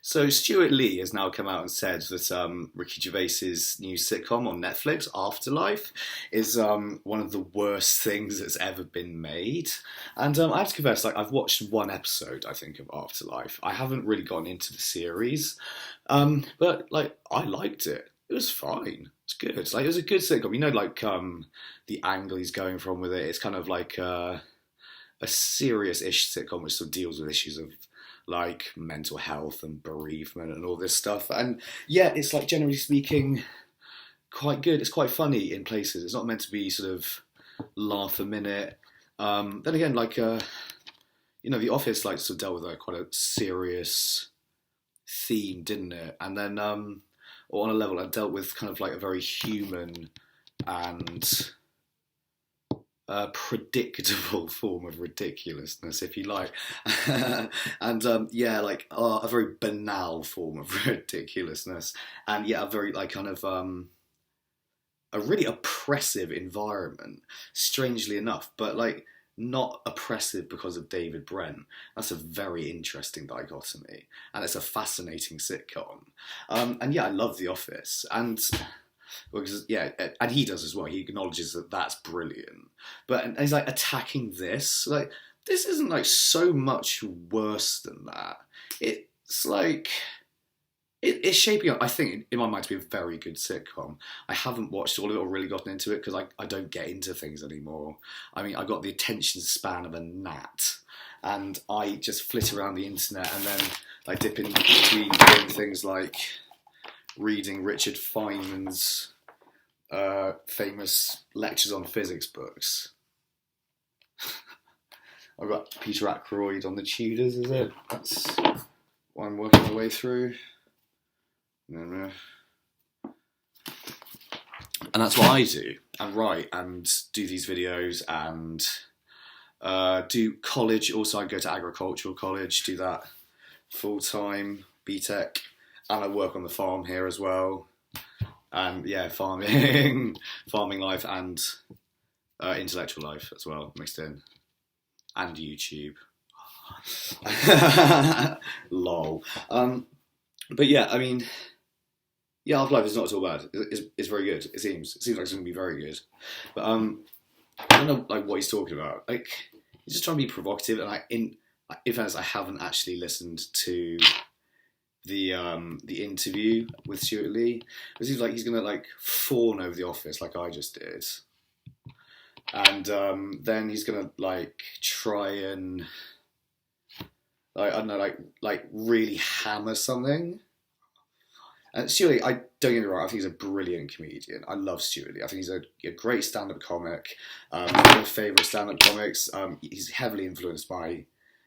So Stewart Lee has now come out and said that Ricky Gervais's new sitcom on Netflix, Afterlife, is one of the worst things that's ever been made. And I have to confess, like I've watched one episode, I think, of Afterlife. I haven't really gotten into the series, but like I liked it. It was fine. It's good. Like it was a good sitcom. You know, like the angle he's going from with it. It's kind of like a serious-ish sitcom which sort of deals with issues of like mental health and bereavement and all this stuff. And yeah, it's like generally speaking quite good. It's quite funny in places. It's not meant to be sort of laugh a minute. Then again, like The Office like sort of dealt with like quite a serious theme, didn't it? And then or on a level, it dealt with kind of like a very human and predictable form of ridiculousness, if you like, and like a very banal form of ridiculousness, and yeah, a very like kind of a really oppressive environment, strangely enough, but like not oppressive because of David Brent. That's a very interesting dichotomy, and it's a fascinating sitcom. And yeah, I love The Office, and because yeah, and he does as well. He acknowledges that that's brilliant, but and he's like attacking this. Like this isn't like so much worse than that. It's like it's shaping up. I think in my mind to be a very good sitcom. I haven't watched all of it or really gotten into it because I don't get into things anymore. I mean, I got the attention span of a gnat, and I just flit around the internet and then I dip in between doing things like reading Richard Feynman's famous lectures on physics books. I've got Peter Ackroyd on the Tudors, is it? That's what I'm working my way through. And that's what I do, and write, and do these videos, and do college. Also, I go to agricultural college, do that full-time, BTEC, and I work on the farm here as well. And yeah, farming life and intellectual life as well, mixed in. And YouTube. Lol. But yeah, I mean, yeah, Half-Life is not at all bad. It's very good. It seems like it's going to be very good. But I don't know like what he's talking about. Like he's just trying to be provocative, and in fairness, I haven't actually listened to the interview with Stewart Lee. It seems like he's gonna like fawn over The Office like I just did, and then he's gonna like try and like I don't know like really hammer something. And Stewart Lee, I don't get me wrong, I think he's a brilliant comedian. I love Stewart Lee. I think he's a great stand-up comic. One of my favourite stand-up comics. He's heavily influenced by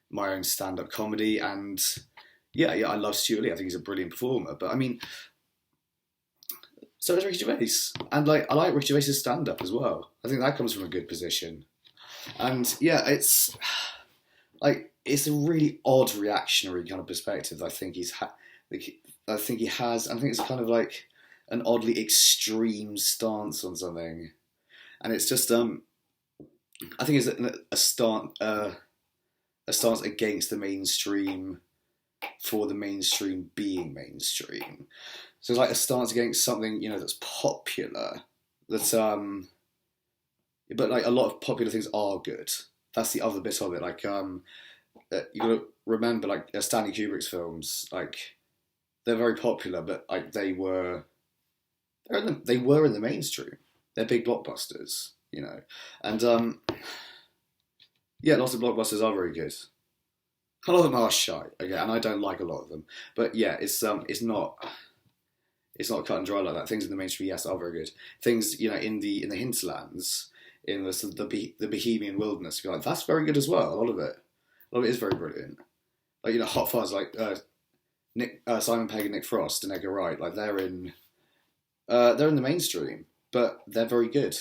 my own stand-up comedy, and yeah, I love Stewart Lee. I think he's a brilliant performer. But I mean, so does Ricky Gervais. And like, I like Ricky Gervais' stand-up as well. I think that comes from a good position. And yeah, it's like, it's a really odd reactionary kind of perspective that I think I think he has. I think it's kind of like an oddly extreme stance on something. And it's just, I think it's a stance against the mainstream for the mainstream being mainstream. So it's like a stance against something, that's popular. That's but like a lot of popular things are good. That's the other bit of it. Like you gotta remember, like Stanley Kubrick's films, like they're very popular, but like they were in the mainstream. They're big blockbusters, and yeah, lots of blockbusters are very good. A lot of them are shite, okay, and I don't like a lot of them. But yeah, it's not cut and dry like that. Things in the mainstream, yes, are very good. Things, in the hinterlands, in the Bohemian wilderness, you're like, that's very good as well. A lot of it is very brilliant. Like Hot Fuzz, like Simon Pegg and Nick Frost and Edgar Wright, like they're in the mainstream, but they're very good.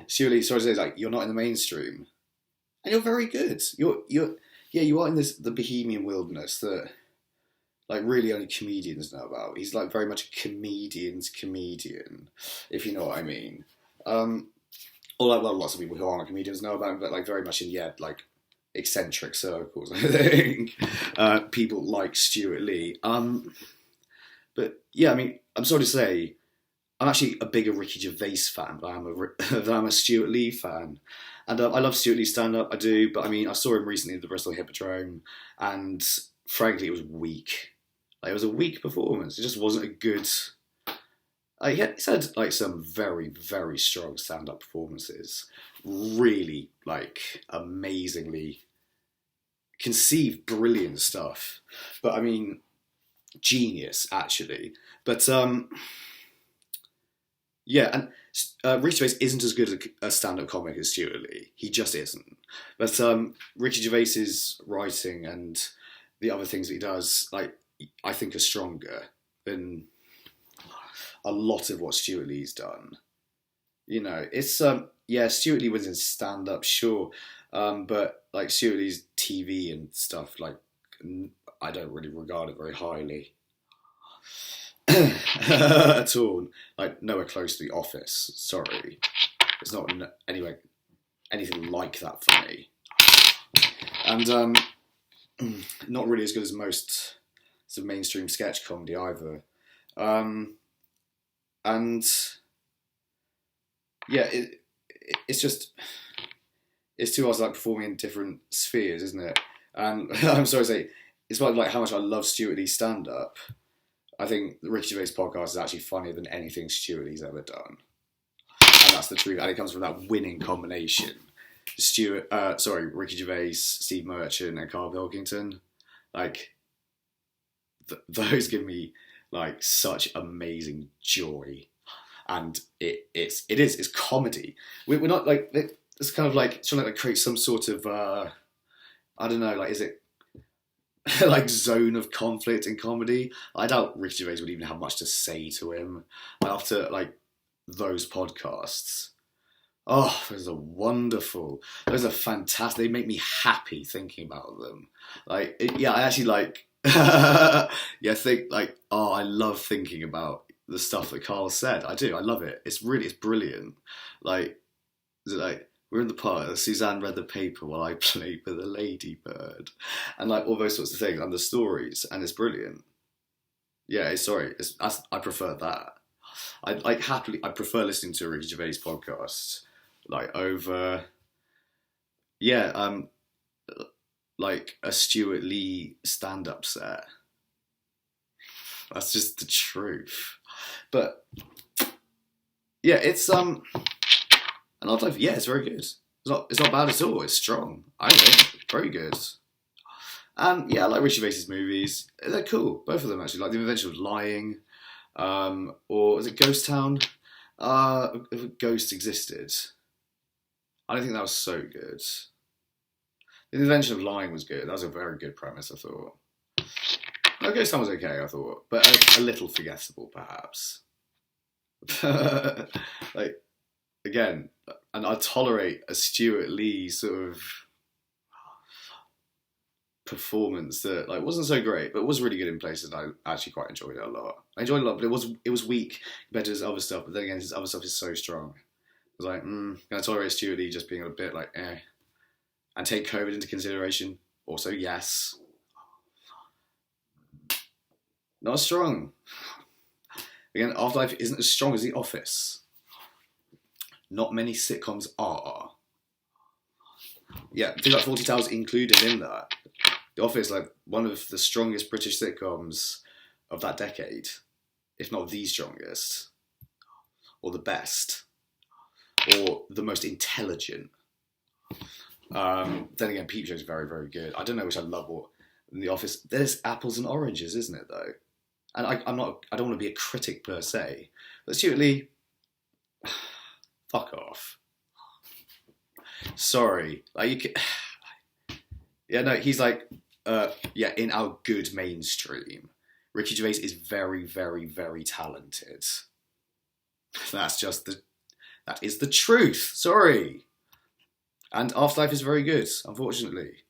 Surely, sorry to say, like you're not in the mainstream. And you're very good. You are in the Bohemian wilderness that like really only comedians know about. He's like very much a comedian's comedian, if you know what I mean. Or like lots of people who aren't comedians know about him, but like very much in like eccentric circles, I think. People like Stewart Lee. But yeah, I mean, I'm sorry to say, I'm actually a bigger Ricky Gervais fan than I'm a Stewart Lee fan. And I love Stewart Lee's stand up, I do, but I mean, I saw him recently at the Bristol Hippodrome, and frankly, it was weak. Like, it was a weak performance. It just wasn't a good. He's had like some very, very strong stand-up performances. Really, like, amazingly conceived, brilliant stuff. But I mean, genius actually. But yeah, and Ricky Gervais isn't as good a stand-up comic as Stewart Lee. He just isn't. But Ricky Gervais's writing and the other things that he does, like, I think are stronger than a lot of what Stewart Lee's done. You know, it's yeah, Stewart Lee was in stand-up, sure, but like Stewart Lee's TV and stuff, like, I don't really regard it very highly at all. Like, nowhere close to The Office. Sorry, it's not anyway anything like that for me. And not really as good as most sort of mainstream sketch comedy either. And yeah, it's just it's too hard to like performing in different spheres, isn't it? And I'm sorry to say, it's like how much I love Stewart Lee's stand up. I think the Ricky Gervais podcast is actually funnier than anything Stewart Lee's ever done, and that's the truth. And it comes from that winning combination: Ricky Gervais, Steve Merchant, and Carl Pilkington. Like, those give me like such amazing joy, and it's comedy. We're not like, it's kind of like trying to like create some sort of I don't know, like, is it like zone of conflict in comedy? I doubt Ricky Gervais would even have much to say to him after like those podcasts. Oh, those are wonderful. Those are fantastic. They make me happy thinking about them. Like, yeah, I actually like. Yeah, think like, oh, I love thinking about the stuff that Carl said. I do. I love it. It's brilliant. Like, is it like, we're in the park, Suzanne read the paper while I played with a ladybird, and like all those sorts of things, and the stories, and it's brilliant. Yeah, I prefer that. I prefer listening to a Ricky Gervais podcast like over, yeah, like a Stewart Lee stand-up set. That's just the truth. But yeah, it's and Afterlife, yeah, it's very good. It's not bad at all. It's strong. I think very good. And yeah, I like Ricky Gervais's movies. They're cool, both of them actually. Like The Invention of Lying, or is it Ghost Town? If a Ghost Existed. I don't think that was so good. The Invention of Lying was good. That was a very good premise, I thought. No, Ghost Town was okay, I thought, but a little forgettable, perhaps. Like, again, and I tolerate a Stewart Lee sort of performance that like wasn't so great, but was really good in places. And I actually quite enjoyed it a lot. I enjoyed it a lot, but it was weak compared to his other stuff. But then again, his other stuff is so strong. I was like, can I tolerate Stewart Lee just being a bit like, eh? And take COVID into consideration? Also, yes. Not as strong. Again, Afterlife isn't as strong as The Office. Not many sitcoms are. Yeah, things like 40 Towers included in that. The Office, like, one of the strongest British sitcoms of that decade, if not the strongest, or the best, or the most intelligent. Then again, Peep Show is very, very good. I don't know which I love more in The Office. There's apples and oranges, isn't it, though? And I don't want to be a critic per se, but Stewart Lee, fuck off. Sorry, like, you can, yeah, no, he's like, yeah, in our good mainstream, Ricky Gervais is very, very, very talented. That is the truth. Sorry. And Afterlife is very good, unfortunately.